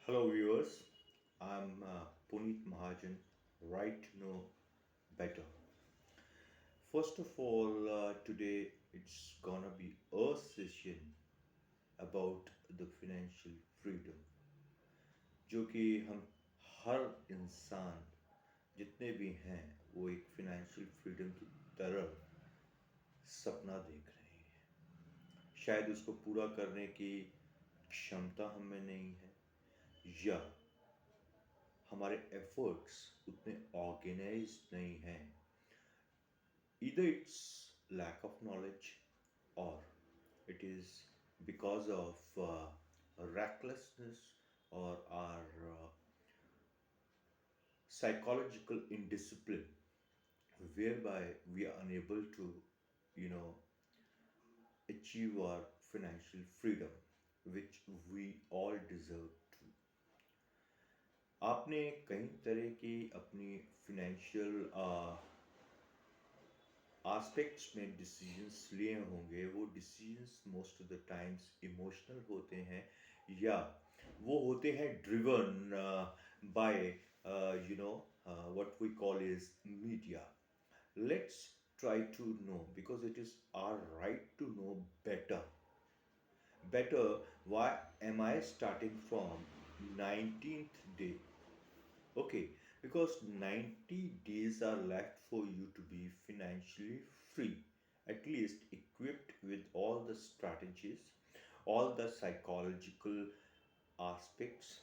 Hello, viewers. I'm Puneet Mahajan, right to know better. First of all, today it's gonna be a session about the financial freedom, जो कि हम हर इंसान जितने भी हैं वो एक financial freedom की तरह सपना देख रहे हैं। शायद उसको पूरा करने की क्षमता हमें नहीं है या हमारे एफर्ट्स उतने ऑर्गेनाइज्ड नहीं हैं। Either it's lack of knowledge or it is because of recklessness or our psychological indiscipline, whereby we are unable to, you know, achieve our financial freedom, which we all deserve to. आपने कई तरह की अपनी financial aspects में decisions लिए होंगे। वो decisions most of the times emotional होते हैं या वो होते हैं driven by you know what we call is media. Let's try to know because it is our right to know better. Why am I starting from 19th day? Okay, because 90 days are left for you to be financially free, at least equipped with all the strategies, all the psychological aspects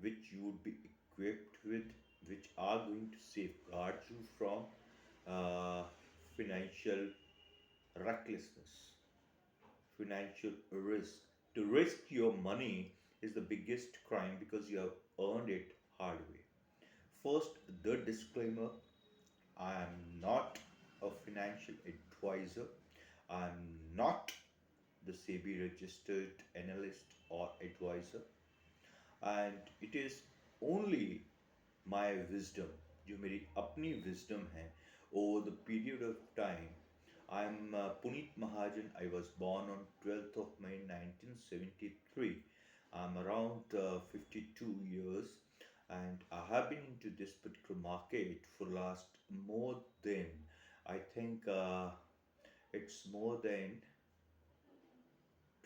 which you would be equipped with, which are going to safeguard you from uh, financial recklessness, financial risk. To risk your money is the biggest crime because you have earned it hard way. First, the disclaimer: I am not a financial advisor, I am not the SEBI registered analyst or advisor, and it is only my wisdom, जो मेरी अपनी wisdom है, over the period of time. I am Puneet Mahajan. I was born on 12th of May 1973. I'm around 52 years and I have been into this particular market for last more than, I think it's more than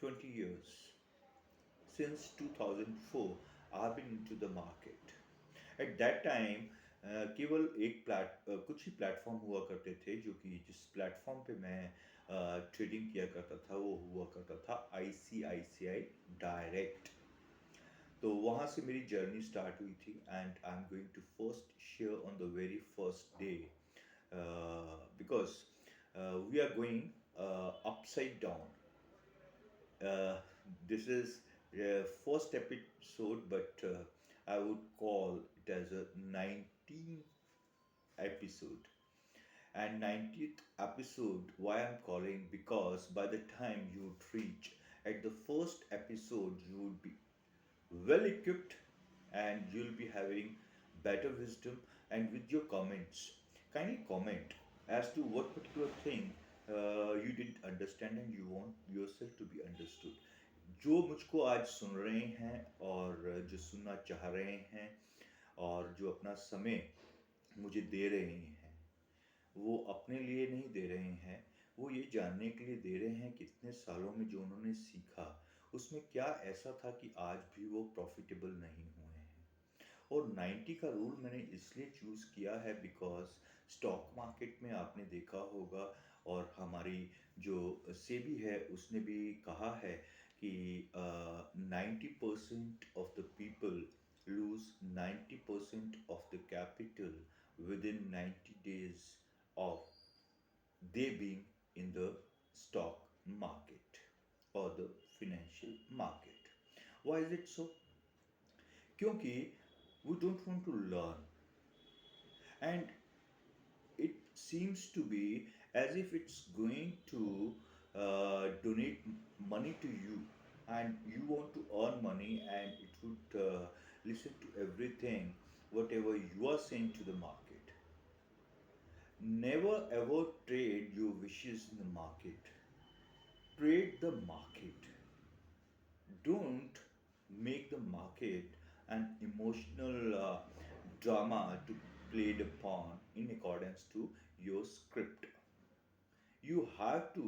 20 years. Since 2004, I have been into the market. At that time केवल कुछ ही platform हुआ करते थे जो कि जिस platform पे मैं ट्रेडिंग किया करता था वो हुआ करता था ICICI डायरेक्ट। तो वहाँ से मेरी जर्नी स्टार्ट हुई थी and I am going to first share on the very first day because we are going upside down. This is the first episode, but I would call it as a 19th episode. And 90th episode, why I'm calling, because by the time you would reach at the first episode, you would be well equipped and you'll be having better wisdom. And with your comments, kindly comment as to what particular thing you didn't understand and you want yourself to be understood. जो मुझको आज सुन रहे हैं और जो सुनना चाह रहे हैं और जो अपना समय मुझे दे रहे हैं, वो अपने लिए नहीं दे रहे हैं, वो ये जानने के लिए दे रहे हैं कि इतने सालों में जो उन्होंने सीखा उसमें क्या ऐसा था कि आज भी वो प्रॉफिटेबल नहीं हुए हैं। और 90 का रूल मैंने इसलिए चूज़ किया है बिकॉज स्टॉक मार्केट में आपने देखा होगा और हमारी जो सेबी है उसने भी कहा है कि 90% of the people lose 90% of the capital within 90 days of they being in the stock market or the financial market. Why is it so? क्योंकि we don't want to learn and it seems to be as if it's going to donate money to you and you want to earn money and it would listen to everything whatever you are saying to the market. Never ever trade your wishes in the market. Trade the market. Don't make the market an emotional drama to played upon in accordance to your script. You have to,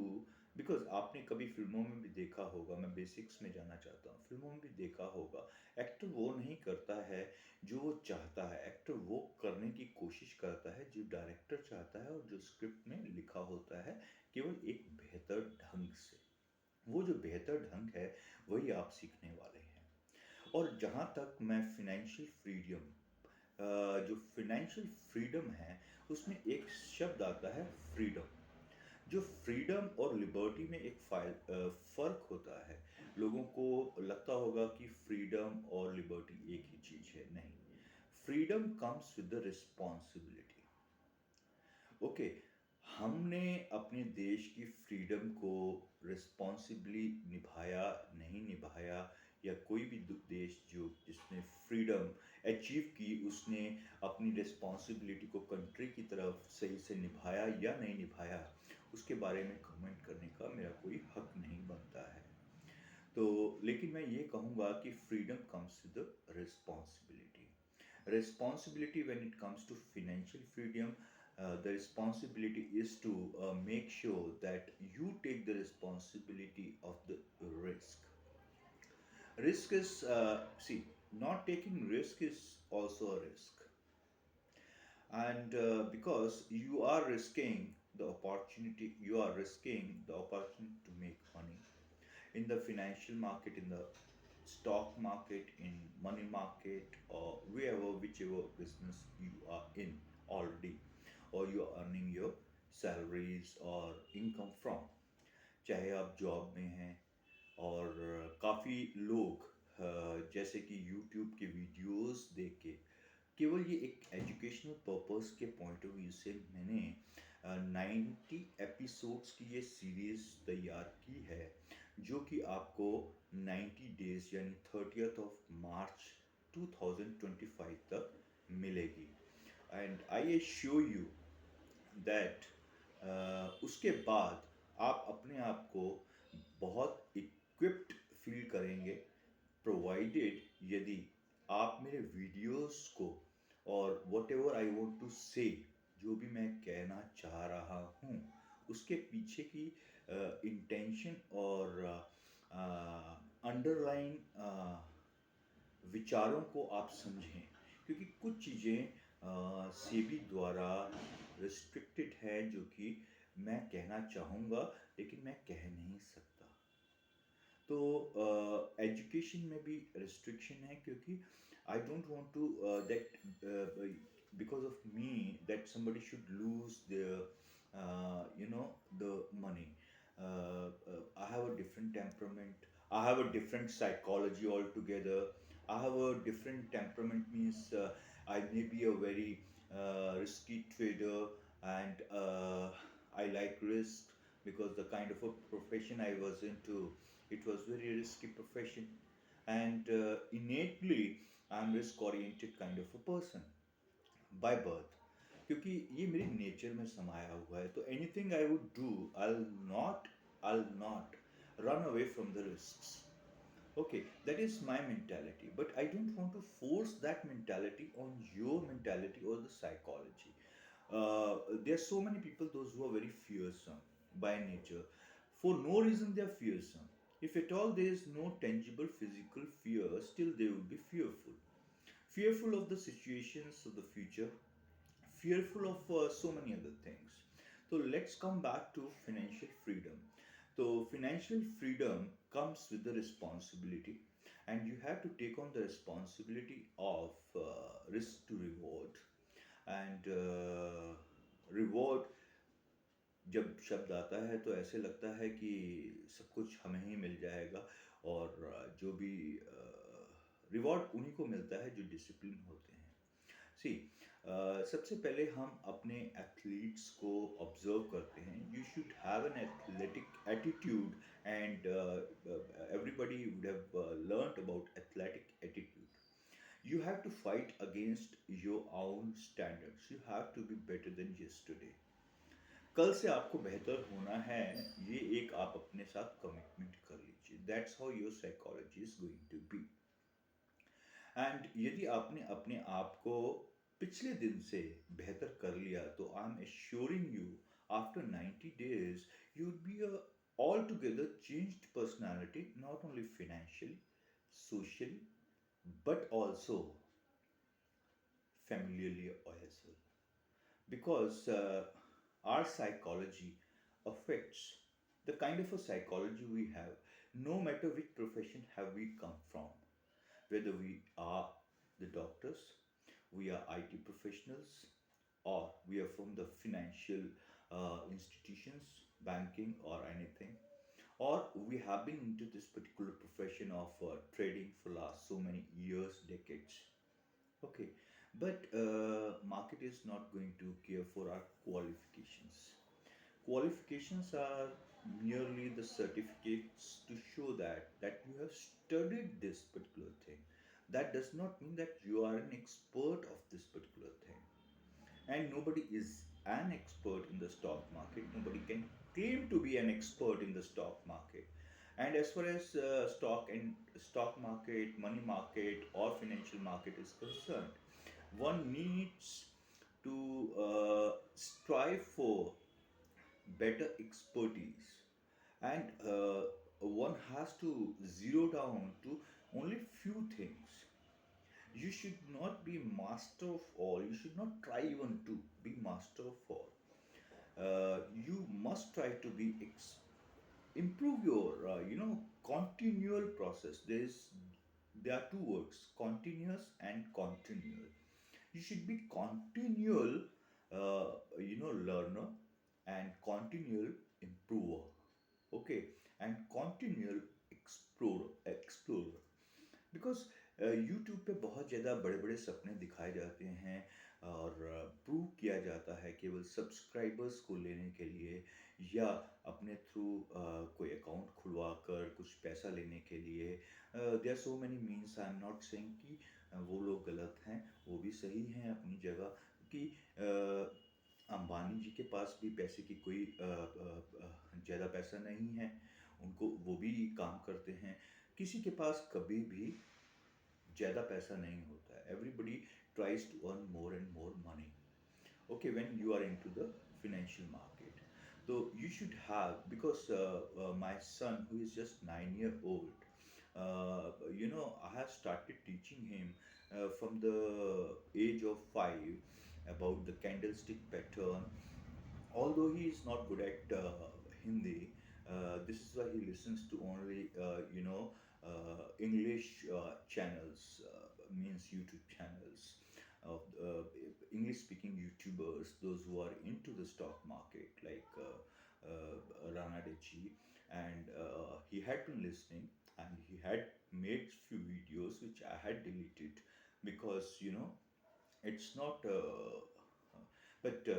because आपने कभी फिल्मों में भी देखा होगा, मैं basics में जाना चाहता हूँ, फिल्मों में भी देखा होगा, एक्टर वो नहीं करता है जो वो चाहता है, एक्टर वो करने की कोशिश करता है जो डायरेक्टर चाहता है और जो स्क्रिप्ट में लिखा होता है, केवल एक बेहतर ढंग से। वो जो बेहतर ढंग है वही आप सीखने वाले हैं। और जहाँ तक मैं फिनेंशियल फ्रीडम, जो फिनेंशियल फ्रीडम है उसमें एक शब्द आता है फ्रीडम। जो फ्रीडम और लिबर्टी में एक फ़र्क होता है। लोगों को लगता होगा कि फ्रीडम और लिबर्टी एक ही चीज़ है, नहीं। Freedom comes with the responsibility. Okay, हमने अपने देश की फ्रीडम को रिस्पॉन्सिबली निभाया, नहीं निभाया, या कोई भी देश जो जिसने फ्रीडम अचीव की उसने अपनी रिस्पॉन्सिबिलिटी को कंट्री की तरफ सही से निभाया या नहीं निभाया, उसके बारे में कमेंट करने का मेरा कोई हक नहीं बनता है। तो लेकिन मैं ये कहूँगा कि freedom comes with responsibility. Responsibility when it comes to financial freedom, the responsibility is to make sure that you take the responsibility of the risk. Risk is, see, not taking risk is also a risk. And because you are risking the opportunity, you are risking the opportunity to make money in the financial market, in the stock market, in money market, or wherever, whichever business you are in already, or you are earning your salaries or income from, चाहे आप job में हैं, और काफ़ी लोग जैसे कि YouTube के वीडियोस देख के, केवल ये एक एजुकेशनल पर्पस के पॉइंट ऑफ व्यू से मैंने 90 एपिसोड्स की ये सीरीज तैयार की है, जो कि आपको 90 डेज यानी 30th ऑफ मार्च 2025 तक मिलेगी। And I assure you that उसके बाद आप अपने आप को बहुत इक्विप्ड फील करेंगे, प्रोवाइडेड यदि आप मेरे वीडियोस को और whatever I want to say, जो भी मैं कहना चाह रहा हूँ उसके पीछे की इंटेंशन और अंडरलाइन विचारों को आप समझें, क्योंकि कुछ चीज़ें सेबी द्वारा रिस्ट्रिक्टेड है जो कि मैं कहना चाहूँगा लेकिन मैं कह नहीं सकता। तो एजुकेशन में भी रिस्ट्रिक्शन है, क्योंकि I don't want to that because of me that somebody should lose their the money. I have a different temperament, I have a different psychology altogether. I have a different temperament, means I may be a very risky trader, and I like risk, because the kind of a profession I was into, it was very risky profession, and innately I'm risk oriented kind of a person by birth, क्योंकि ये मेरे nature में समाया हुआ है। तो anything I would do, I'll not run away from the risks. Okay, that is my mentality, but I don't want to force that mentality on your mentality or the psychology. There are so many people, those who are very fearsome by nature. For no reason, they are fearsome. If at all there is no tangible physical fear, still they will be fearful. Fearful of the situations of the future, fearful of so many other things. So let's come back to financial freedom. So financial freedom comes with the responsibility, and you have to take on the responsibility of risk to reward. And reward जब शब्द आता है तो ऐसे लगता है कि सब कुछ हमें ही मिल जाएगा, और जो भी रिवॉर्ड उन्हीं को मिलता है जो डिसिप्लिन होते हैं। सी, सबसे पहले हम अपने एथलीट्स को ऑब्जर्व करते हैं। You should have an athletic attitude, and everybody would have learned about athletic attitude. You have to fight against your own standards. You have to be better than yesterday. कल से आपको बेहतर होना है, ये एक आप अपने साथ कमिटमेंट कर लीजिए। That's how your psychology is going to be. And यदि आपने अपने आप को पिछले दिन से बेहतर कर लिया तो I am assuring you after 90 days you would be a altogether changed personality, not only financially, socially, but also familiarly as well. Because our psychology affects the kind of a psychology we have, no matter which profession have we come from, whether we are the doctors, we are IT professionals, or we are from the financial institutions, banking, or anything, or we have been into this particular profession of trading for last so many years, decades. Okay, but market is not going to care for our qualifications. Qualifications are merely the certificates to show that you have studied this particular thing. That does not mean that you are an expert of this particular thing. And nobody is an expert in the stock market. Nobody can claim to be an expert in the stock market. And as far as stock market, money market, or financial market is concerned, one needs to strive for better expertise, and one has to zero down to only few things. You should not be master of all. You should not try even to be master of all. You must try to be improve your continual process. There are two words: continuous and continual. You should be continual learner and continual improver. Okay, and continual explorer. Because YouTube पे बहुत ज़्यादा बड़े बड़े सपने दिखाए जाते हैं और प्रूव किया जाता है केवल सब्सक्राइबर्स को लेने के लिए, या अपने थ्रू कोई अकाउंट खुलवा कर कुछ पैसा लेने के लिए. There are so many means. I am not saying कि वो लोग गलत हैं, वो भी सही हैं अपनी जगह. कि अंबानी जी के पास भी पैसे की कोई ज़्यादा पैसा नहीं है, उनको वो भी काम करते हैं. किसी के पास कभी भी ज़्यादा पैसा नहीं होता है. Everybody tries to earn more and more money. Okay, when you are into the financial market, so you should have, because my son who is just 9 year old, I have started teaching him from the age of 5 about the candlestick pattern. Although he is not good at Hindi, this is why he listens to only English channels, means YouTube channels of English speaking YouTubers, those who are into the stock market, like Rana Dechi. And he had been listening, and he had made few videos which I had deleted because it's not. But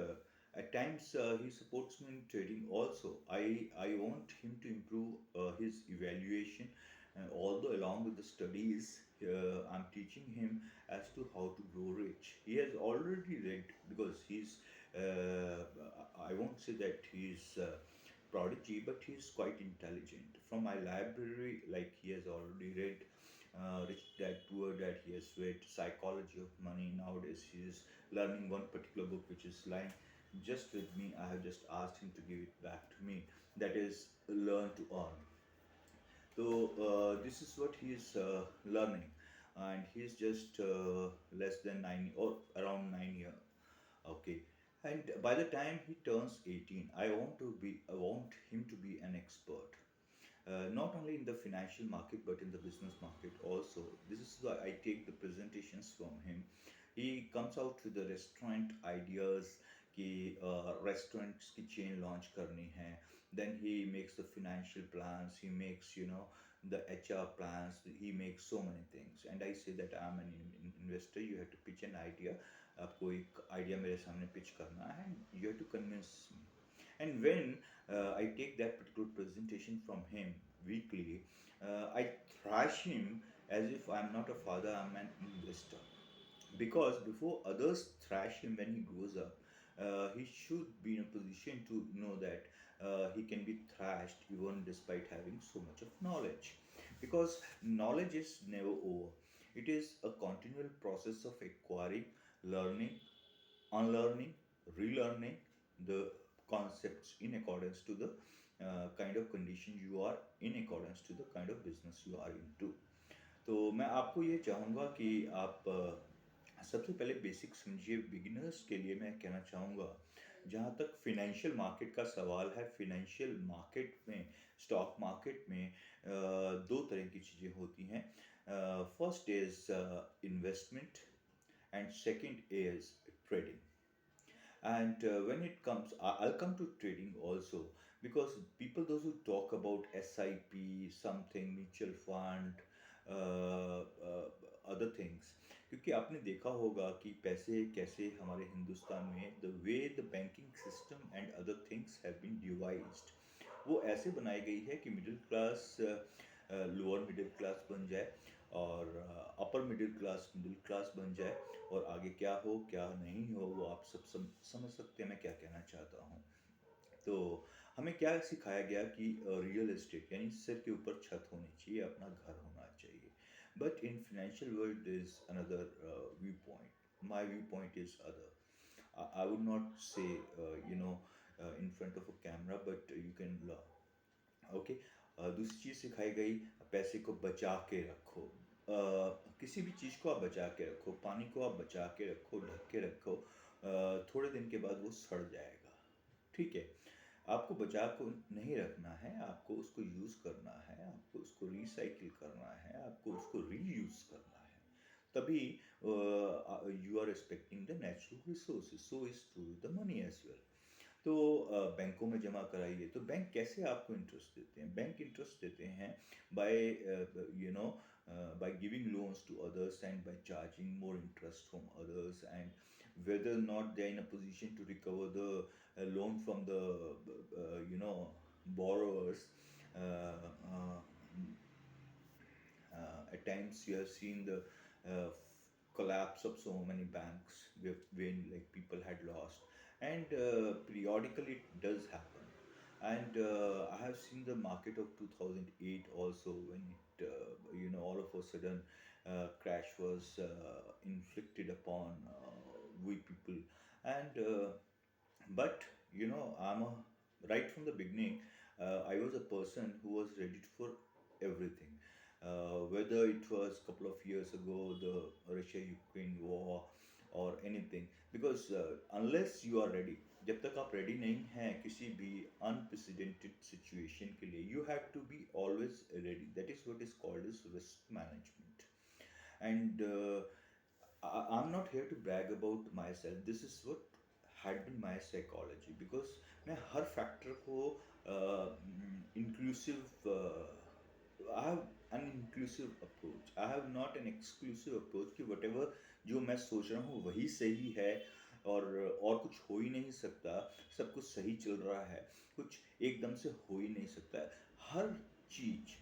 at times he supports me in trading also. I want him to improve his evaluation. Although along with the studies, I'm teaching him as to how to grow rich. He has already read, because he's I won't say that he's prodigy, but he's quite intelligent. From my library, like, he has already read Rich Dad Poor Dad. He has read Psychology of Money. Nowadays he is learning one particular book which is lying just with me. I have just asked him to give it back to me. That is Learn to Earn. So this is what he is learning, and he is just less than 9 or around 9 year. Okay, and by the time he turns 18, I want him to be an expert, not only in the financial market but in the business market also. This is why I take the presentations from him. He comes out with the restaurant ideas कि restaurants की chain launch करनी है. Then he makes the financial plans, he makes the HR plans, he makes so many things. And I say that I'm an investor, you have to pitch an idea. आपको एक idea मेरे सामने pitch करना है, and you have to convince me. And when I take that particular presentation from him weekly, I thrash him as if I'm not a father, I'm an investor. Because before others thrash him when he grows up, he should be in a position to know that he can be thrashed even despite having so much of knowledge. Because knowledge is never over. It It is a continual process of acquiring, learning, unlearning, relearning the concepts in accordance to the kind of condition you are, in accordance to the kind of business you are into. तो मैं आपको ये चाहूँगा कि आप सबसे पहले basic समझिए। बिगिनर्स के लिए मैं कहना चाहूँगा, जहाँ तक फिनेंशियल मार्केट का सवाल है, फिनेंशियल मार्केट में, स्टॉक मार्केट में दो तरह की चीज़ें होती हैं। First is investment and second is trading. And when it comes, I'll come to trading also, because people, those who talk about SIP, something mutual fund, other things, क्योंकि आपने देखा होगा कि पैसे कैसे हमारे हिंदुस्तान में, the way the banking system and other things have been devised, वो ऐसे बनाई गई है कि middle class lower middle class बन जाए, और अपर मिडिल क्लास बन जाए, और आगे क्या हो क्या नहीं हो वो आप सब समझ सकते हैं मैं क्या कहना चाहता हूँ। तो हमें क्या सिखाया गया कि रियल एस्टेट यानी सिर के ऊपर छत होनी चाहिए, अपना घर होना चाहिए। But in financial world is another view point, my view point is other. I would not say, in front of a camera, but you can learn. Okay. दूसरी चीज़ सिखाई गई, पैसे को बचा के रखो। किसी भी चीज़ को आप बचा के रखो, पानी को आप बचा के रखो, ढक के रखो, थोड़े दिन के बाद वो सड़ जाएगा। ठीक है, आपको बचा को नहीं रखना है, आपको उसको यूज़ करना है, आपको उसको रिसाइकिल करना है, आपको उसको रीयूज़ करना है। तभी you are respecting the natural resources. So is true the money as well. तो बैंकों में जमा कराइए। तो बैंक कैसे आपको इंटरेस्ट देते हैं? बैंक इंटरेस्ट देते हैं bye by giving loans to others and by charging more interest from others, and whether or not they're in a position to recover the loan from the borrowers. uh, uh, at times you have seen the uh, collapse of so many banks when like people had lost, and periodically it does happen. And I have seen the market of 2008 also, when it all of a sudden crash was inflicted upon we people. And but I'm a right from the beginning, I was a person who was ready for everything, whether it was a couple of years ago the Russia Ukraine war or anything, because unless you are ready, जब तक आप ready नहीं हैं किसी भी unprecedented situation के लिए, you have to be always ready. That is what is called as risk management. And I'm not here to brag about myself. This is what had been my psychology, because मैं हर factor को inclusive, I have an inclusive approach. I have not an exclusive approach कि whatever जो मैं सोच रहा हूँ वही सही है, और कुछ हो ही नहीं सकता, सब कुछ सही चल रहा है, कुछ एकदम से हो ही नहीं सकता है। हर चीज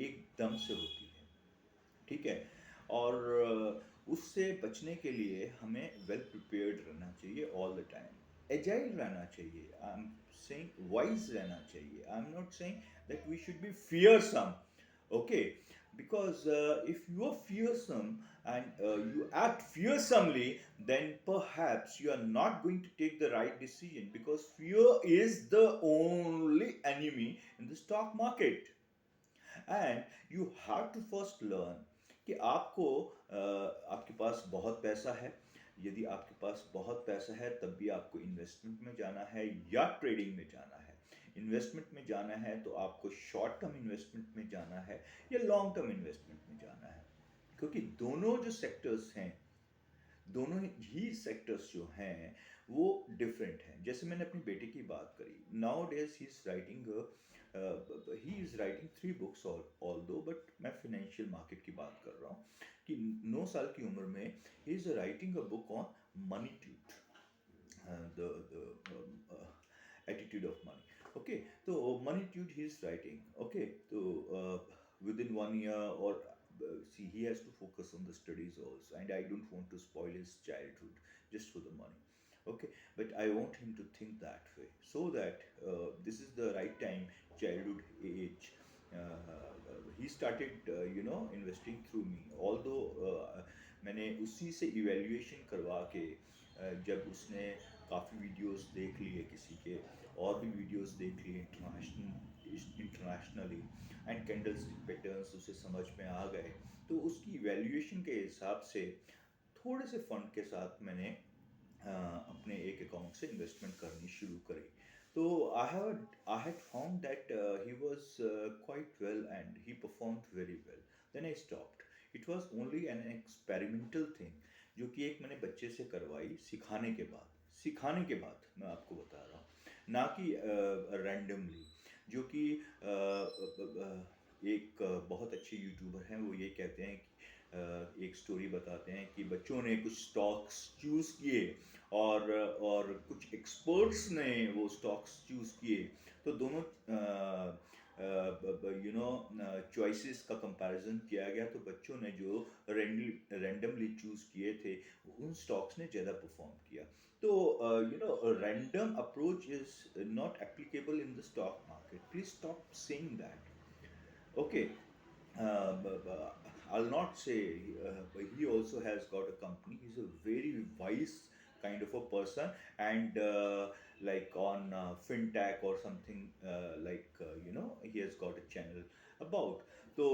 एकदम से होती है। ठीक है, और उससे बचने के लिए हमें वेल प्रिपेयर्ड रहना चाहिए ऑल द टाइम, एजाइल रहना चाहिए। आई एम सेइंग वाइज रहना चाहिए। I am not saying that we should be fearsome, okay, because if you are fearsome and you act fearsomely, then perhaps you are not going to take the right decision, because fear is the only enemy in the stock market. And you have to first learn कि आपको आपके पास बहुत पैसा है। यदि आपके पास बहुत पैसा है तब भी आपको इन्वेस्टमेंट में जाना है या ट्रेडिंग में जाना है। इन्वेस्टमेंट में जाना है तो आपको शॉर्ट टर्म इन्वेस्टमेंट में जाना है या लॉन्ग टर्म इन्वेस्टमेंट में जाना है, क्योंकि दोनों जो सेक्टर्स हैं, दोनों ही सेक्टर्स जो हैं वो डिफरेंट हैं। जैसे मैंने अपनी बेटे की बात करी, now days he is writing 3 books all दो, बट मैं फाइनेंशियल मार्केट की बात कर रहा हूँ कि 9 साल की उम्र में ही is writing a book on money tute, the attitude of money. Okay, तो मनी ट्यूट ही इज राइटिंग। ओके, तो within 1 year, or see, he has to focus on the studies also, and I don't want to spoil his childhood just for the money. Okay, but I want him to think that way, so that this is the right time, childhood age, he started investing through me, although मैंने उसी से evaluation करवा के जब उसने काफ़ी videos देख लिए किसी के, और भी वीडियोस देख लिए इंटरनेशनली, एंड कैंडलस्टिक पैटर्न्स उसे समझ में आ गए, तो उसकी इवेल्युएशन के हिसाब से थोड़े से फंड के साथ मैंने अपने एक अकाउंट से इन्वेस्टमेंट करनी शुरू करी। तो I had found that he was quite well and he performed very well. Then I stopped. It was only an experimental thing, जो कि एक मैंने बच्चे से करवाई, सिखाने के बाद मैं आपको बता रहा हूँ, ना कि रैंडमली। जो कि एक बहुत अच्छे यूट्यूबर हैं, वो ये कहते हैं कि एक स्टोरी बताते हैं कि बच्चों ने कुछ स्टॉक्स चूज़ किए, और कुछ एक्सपर्ट्स ने वो स्टॉक्स चूज़ किए, तो दोनों चॉइसेस का कंपैरिजन किया गया, तो बच्चों ने जो रैंडमली चूज़ किए थे, उन स्टॉक्स ने ज़्यादा परफॉर्म किया। तो random approach is not applicable in the stock market, please stop saying that. Okay, I'll not say, but he also has got a company. He's a very wise kind of a person, and like on fintech or something, he has got a channel about. So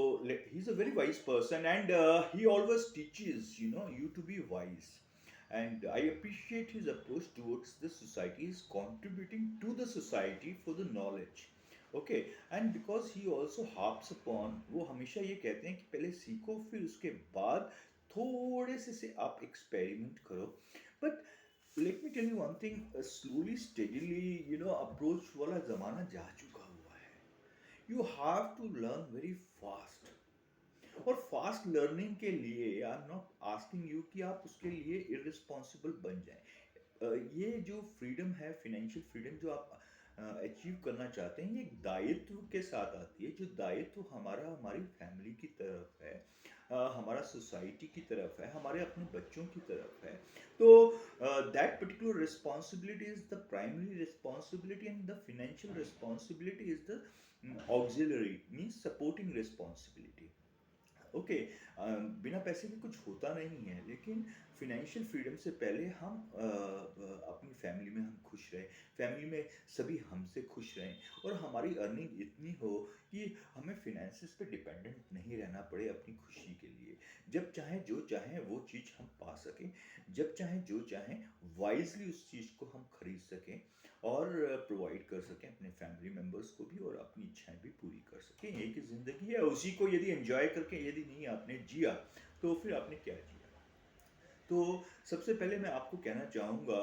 he's a very wise person, and he always teaches you to be wise. And I appreciate his approach towards the society. He's contributing to the society for the knowledge. Okay, and because he also harps upon, वो हमेशा ये कहते हैं कि पहले सीखो, फिर उसके बाद थोड़े से आप एक्सपेरिमेंट करो। But let me tell you one thing, slowly steadily approach वाला ज़माना जा चुका हुआ है। You have to learn very fast, और फास्ट लर्निंग के लिए I am not asking you कि आप उसके लिए इररिस्पॉन्सिबल बन जाएं। ये जो फ्रीडम है, फाइनेंशियल फ्रीडम जो आप अचीव करना चाहते हैं, ये एक दायित्व के साथ आती है, जो दायित्व हमारी फैमिली की तरफ है, हमारा सोसाइटी की तरफ है, हमारे अपने बच्चों की तरफ है। तो that particular responsibility is the primary responsibility, and the financial responsibility is the auxiliary, means supporting responsibility. Okay, बिना पैसे के कुछ होता नहीं है, लेकिन फिनेंशियल फ्रीडम से पहले हम अपनी फैमिली में हम खुश रहें, फैमिली में सभी हमसे खुश रहें, और हमारी अर्निंग इतनी हो कि हमें फिनेंसेस पे डिपेंडेंट नहीं रहना पड़े अपनी खुशी के लिए। जब चाहे जो चाहें वो चीज़ हम पा सकें, जब चाहे जो चाहें वाइजली उस चीज़ को हम खरीद सकें, और प्रोवाइड कर सकें अपने फैमिली मेम्बर्स को भी, और अपनी इच्छाएं भी पूरी कर सकें। एक ही ज़िंदगी है, उसी को यदि एंजॉय करके यदि नहीं आपने जिया, तो फिर आपने क्या जिया। तो सबसे पहले मैं आपको कहना चाहूँगा